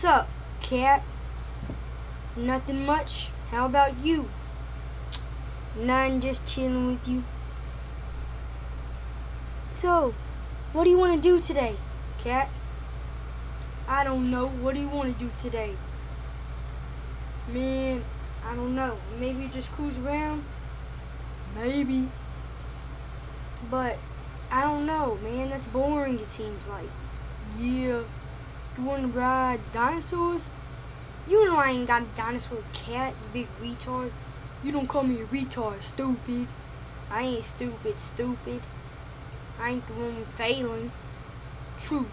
What's up, cat? Nothing much. How about you? None, just chilling with you. So, what do you want to do today, cat? I don't know. What do you want to do today? Man, I don't know. Maybe just cruise around? Maybe. But, I don't know, man. That's boring, it seems like. Yeah. You want to ride dinosaurs? You know I ain't got a dinosaur cat, you big retard. You don't call me a retard, stupid. I ain't stupid. I ain't the one failing. True.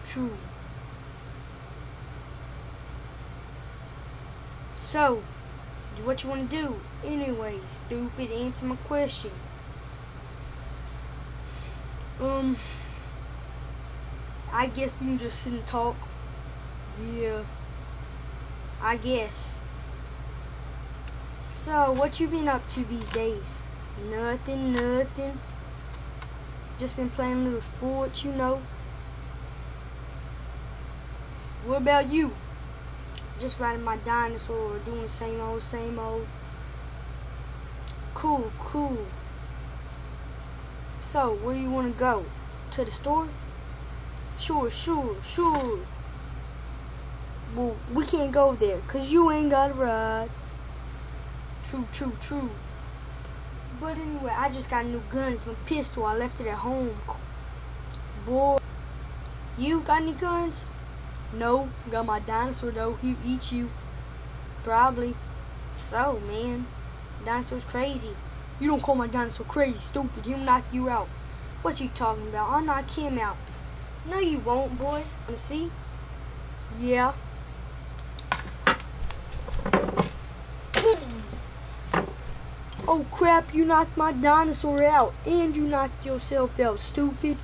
So, what you want to do? Anyway, stupid, answer my question. I guess we can just sit and talk. Yeah, I guess. So, what you been up to these days? Nothing. Just been playing little sports, you know. What about you? Just riding my dinosaur, doing the same old. Cool. So, where you want to go? To the store? Sure. Well, we can't go there, 'cause you ain't got a ride. True. But anyway, I just got a new gun. It's my pistol. I left it at home. Boy, you got any guns? No, got my dinosaur though. He'll eat you. Probably. So, man, dinosaur's crazy. You don't call my dinosaur crazy, stupid. He'll knock you out. What you talking about? I'll knock him out. No, you won't, boy. Wanna see? Yeah. Oh crap, you knocked my dinosaur out, and you knocked yourself out, stupid.